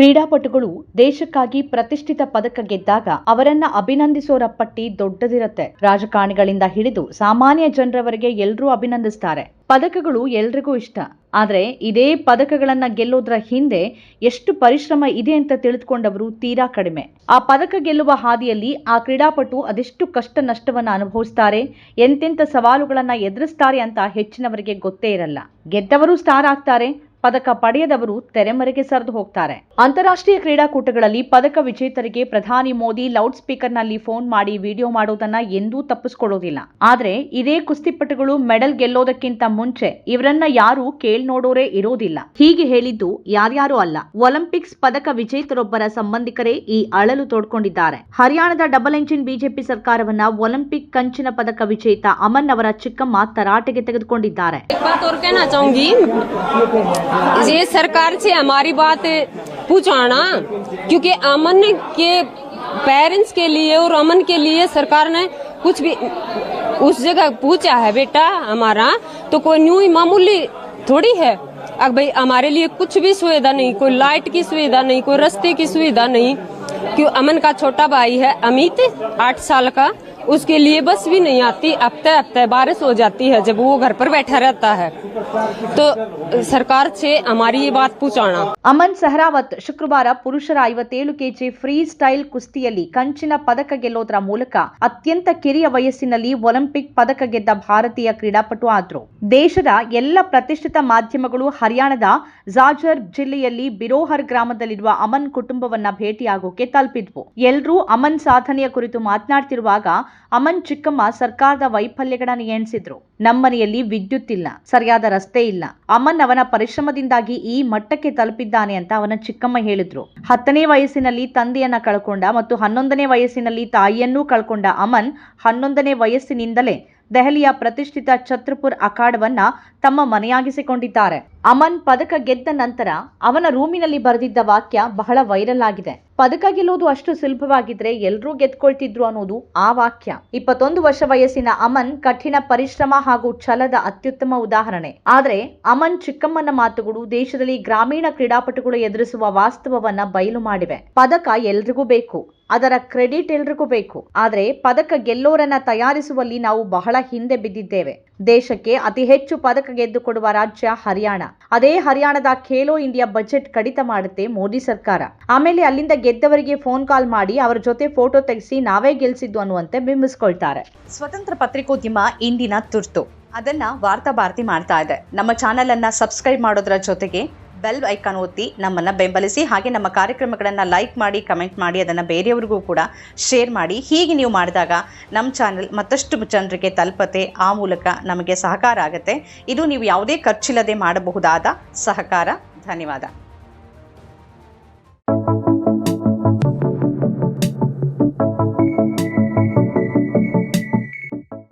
ಕ್ರೀಡಾಪಟುಗಳು ದೇಶಕ್ಕಾಗಿ ಪ್ರತಿಷ್ಠಿತ ಪದಕ ಗೆದ್ದಾಗ ಅವರನ್ನ ಅಭಿನಂದಿಸೋರ ಪಟ್ಟಿ ದೊಡ್ಡದಿರುತ್ತೆ. ರಾಜಕಾರಣಿಗಳಿಂದ ಹಿಡಿದು ಸಾಮಾನ್ಯ ಜನರವರೆಗೆ ಎಲ್ಲರೂ ಅಭಿನಂದಿಸ್ತಾರೆ. ಪದಕಗಳು ಎಲ್ರಿಗೂ ಇಷ್ಟ. ಆದ್ರೆ ಇದೇ ಪದಕಗಳನ್ನ ಗೆಲ್ಲೋದ್ರ ಹಿಂದೆ ಎಷ್ಟು ಪರಿಶ್ರಮ ಇದೆ ಅಂತ ತಿಳಿದುಕೊಂಡವರು ತೀರಾ ಕಡಿಮೆ. ಆ ಪದಕ ಗೆಲ್ಲುವ ಹಾದಿಯಲ್ಲಿ ಆ ಕ್ರೀಡಾಪಟು ಅದೆಷ್ಟು ಕಷ್ಟ ನಷ್ಟವನ್ನ ಅನುಭವಿಸ್ತಾರೆ, ಎಂತೆಂಥ ಸವಾಲುಗಳನ್ನ ಎದುರಿಸ್ತಾರೆ ಅಂತ ಹೆಚ್ಚಿನವರಿಗೆ ಗೊತ್ತೇ ಇರಲ್ಲ. ಗೆದ್ದವರು ಸ್ಟಾರ್ ಆಗ್ತಾರೆ, ಪದಕ ಪಡೆಯದವರು ತೆರೆಮರೆಗೆ ಸರಿದು ಹೋಗ್ತಾರೆ. ಅಂತಾರಾಷ್ಟ್ರೀಯ ಕ್ರೀಡಾಕೂಟಗಳಲ್ಲಿ ಪದಕ ವಿಜೇತರಿಗೆ ಪ್ರಧಾನಿ ಮೋದಿ ಲೌಡ್ ಸ್ಪೀಕರ್ ನಲ್ಲಿ ಫೋನ್ ಮಾಡಿ ವಿಡಿಯೋ ಮಾಡೋದನ್ನ ಎಂದೂ ತಪ್ಪಿಸ್ಕೊಳ್ಳೋದಿಲ್ಲ. ಆದ್ರೆ ಇದೇ ಕುಸ್ತಿಪಟುಗಳು ಮೆಡಲ್ ಗೆಲ್ಲೋದಕ್ಕಿಂತ ಮುಂಚೆ ಇವರನ್ನ ಯಾರು ಕೇಳ್ ನೋಡೋರೇ ಇರೋದಿಲ್ಲ. ಹೀಗೆ ಹೇಳಿದ್ದು ಯಾರ್ಯಾರು ಅಲ್ಲ, ಒಲಿಂಪಿಕ್ಸ್ ಪದಕ ವಿಜೇತರೊಬ್ಬರ ಸಂಬಂಧಿಕರೇ ಈ ಅಳಲು ತೋಡ್ಕೊಂಡಿದ್ದಾರೆ. ಹರಿಯಾಣದ ಡಬಲ್ ಎಂಜಿನ್ ಬಿಜೆಪಿ ಸರ್ಕಾರವನ್ನ ಒಲಿಂಪಿಕ್ ಕಂಚಿನ ಪದಕ ವಿಜೇತ ಅಮನ್ ಅವರ ಚಿಕ್ಕಮ್ಮ ತರಾಟೆಗೆ ತೆಗೆದುಕೊಂಡಿದ್ದಾರೆ. ये सरकार से हमारी बात पूछाना, क्योंकि अमन के पेरेंट्स के लिए और अमन के लिए सरकार ने कुछ भी उस जगह पूछा है बेटा हमारा, तो कोई न्यू मामूली थोड़ी है। अब भाई हमारे लिए कुछ भी सुविधा नहीं, कोई लाइट की सुविधा नहीं, कोई रास्ते की सुविधा नहीं। क्यों अमन का छोटा भाई है अमित 8 साल का, उसके लिए बस भी नहीं आती। हफ्ते हफ्ते बारिश हो जाती है जब वो घर पर बैठा रहता है। तो सरकार से हमारी ये बात पूछाना. ಅಮನ್ ಸೆಹ್ರಾವತ್ ಶುಕ್ರವಾರ ಪುರುಷರ 57 ಕೆಜಿ ಫ್ರೀ ಸ್ಟೈಲ್ ಕುಸ್ತಿಯಲ್ಲಿ ಕಂಚಿನ ಪದಕ ಗೆಲ್ಲೋದ್ರ ಮೂಲಕ ಅತ್ಯಂತ ಕಿರಿಯ ವಯಸ್ಸಿನಲ್ಲಿ ಒಲಿಂಪಿಕ್ ಪದಕ ಗೆದ್ದ ಭಾರತೀಯ ಕ್ರೀಡಾಪಟು ಆದ್ರು. ದೇಶದ ಎಲ್ಲ ಪ್ರತಿಷ್ಠಿತ ಮಾಧ್ಯಮಗಳು ಹರಿಯಾಣದ ಜಾಜರ್ ಜಿಲ್ಲೆಯಲ್ಲಿ ಬಿರೋಹರ್ ಗ್ರಾಮದಲ್ಲಿರುವ ಅಮನ್ ಕುಟುಂಬವನ್ನ ಭೇಟಿಯಾಗೋಕೆ ತಲುಪಿದ್ವು. ಎಲ್ರೂ ಅಮನ್ ಸಾಧನೆಯ ಕುರಿತು ಮಾತನಾಡ್ತಿರುವಾಗ ಅಮನ್ ಚಿಕ್ಕಮ್ಮ ಸರ್ಕಾರದ ವೈಫಲ್ಯಗಳನ್ನ ಎಣಿಸಿದ್ರು. ನಮ್ಮನೆಯಲ್ಲಿ ವಿದ್ಯುತ್ ಇಲ್ಲ, ಸರಿಯಾದ ರಸ್ತೆ ಇಲ್ಲ. ಅಮನ್ ಅವನ ಪರಿಶ್ರಮದಿಂದಾಗಿ ಈ ಮಟ್ಟಕ್ಕೆ ತಲುಪಿದ್ದಾನೆ ಅಂತ ಅವನ ಚಿಕ್ಕಮ್ಮ ಹೇಳಿದ್ರು. 10ನೇ ವಯಸ್ಸಿನಲ್ಲಿ ತಂದೆಯನ್ನ ಕಳ್ಕೊಂಡ ಮತ್ತು 11ನೇ ವಯಸ್ಸಿನಲ್ಲಿ ತಾಯಿಯನ್ನೂ ಕಳ್ಕೊಂಡ ಅಮನ್ 11ನೇ ವಯಸ್ಸಿನಿಂದಲೇ ದೆಹಲಿಯ ಪ್ರತಿಷ್ಠಿತ ಛತ್ರಪುರ್ ಅಖಾಡವನ್ನ ತಮ್ಮ ಮನೆಯಾಗಿಸಿಕೊಂಡಿದ್ದಾರೆ. ಅಮನ್ ಪದಕ ಗೆದ್ದ ನಂತರ ಅವನ ರೂಮಿನಲ್ಲಿ ಬರೆದಿದ್ದ ವಾಕ್ಯ ಬಹಳ ವೈರಲ್ ಆಗಿದೆ. ಪದಕ ಗೆಲ್ಲೋದು ಅಷ್ಟು ಸುಲಭವಾಗಿದ್ರೆ ಎಲ್ಲರೂ ಗೆದ್ಕೊಳ್ತಿದ್ರು ಅನ್ನೋದು ಆ ವಾಕ್ಯ. 21 ವರ್ಷ ವಯಸ್ಸಿನ ಅಮನ್ ಕಠಿಣ ಪರಿಶ್ರಮ ಹಾಗೂ ಛಲದ ಅತ್ಯುತ್ತಮ ಉದಾಹರಣೆ. ಆದ್ರೆ ಅಮನ್ ಚಿಕ್ಕಮ್ಮನ ಮಾತುಗಳು ದೇಶದಲ್ಲಿ ಗ್ರಾಮೀಣ ಕ್ರೀಡಾಪಟುಗಳು ಎದುರಿಸುವ ವಾಸ್ತವವನ್ನ ಬಯಲು ಮಾಡಿವೆ. ಪದಕ ಎಲ್ರಿಗೂ ಬೇಕು, ಅದರ ಕ್ರೆಡಿಟ್ ಎಲ್ರಿಗೂ ಬೇಕು. ಆದ್ರೆ ಪದಕ ಗೆಲ್ಲೋರನ್ನ ತಯಾರಿಸುವಲ್ಲಿ ನಾವು ಬಹಳ ಹಿಂದೆ ಬಿದ್ದಿದ್ದೇವೆ. ದೇಶಕ್ಕೆ ಅತಿ ಹೆಚ್ಚು ಪದಕ ಗೆದ್ದು ಕೊಡುವ ರಾಜ್ಯ ಹರಿಯಾಣ. ಅದೇ ಹರಿಯಾಣದ ಖೇಲೋ ಇಂಡಿಯಾ ಬಜೆಟ್ ಕಡಿತ ಮಾಡುತ್ತೆ ಮೋದಿ ಸರ್ಕಾರ. ಆಮೇಲೆ ಅಲ್ಲಿಂದ ಗೆದ್ದವರಿಗೆ ಫೋನ್ ಕಾಲ್ ಮಾಡಿ ಅವರ ಜೊತೆ ಫೋಟೋ ತೆಗೆಸಿ ನಾವೇ ಗೆಲ್ಸಿದ್ದು ಅನ್ನುವಂತೆ ಬಿಂಬಿಸ್ಕೊಳ್ತಾರೆ. ಸ್ವತಂತ್ರ ಪತ್ರಿಕೋದ್ಯಮ ಇಂದಿನ ತುರ್ತು. ಅದನ್ನ ವಾರ್ತಾ ಭಾರತಿ ಮಾಡ್ತಾ ಇದೆ. ನಮ್ಮ ಚಾನೆಲ್ ಅನ್ನ ಸಬ್ಸ್ಕ್ರೈಬ್ ಮಾಡೋದ್ರ ಜೊತೆಗೆ ಬೆಲ್ ಐಕಾನ್ ಒತ್ತಿ ನಮ್ಮನ್ನ ಬೆಂಬಲಿಸಿ. ಹಾಗೆ ನಮ್ಮ ಕಾರ್ಯಕ್ರಮಗಳನ್ನು ಲೈಕ್ ಮಾಡಿ, ಕಮೆಂಟ್ ಮಾಡಿ, ಅದನ್ನು ಬೇರೆಯವರಿಗೂ ಕೂಡ ಶೇರ್ ಮಾಡಿ. ಹೀಗೆ ನೀವು ಮಾಡಿದಾಗ ನಮ್ಮ ಚಾನೆಲ್ ಮತ್ತಷ್ಟು ಜನರಿಗೆ ತಲುಪತ್ತೆ. ಆ ಮೂಲಕ ನಮಗೆ ಸಹಕಾರ ಆಗುತ್ತೆ. ಇದು ನೀವು ಯಾವುದೇ ಖರ್ಚಿಲ್ಲದೆ ಮಾಡಬಹುದಾದ ಸಹಕಾರ. ಧನ್ಯವಾದ.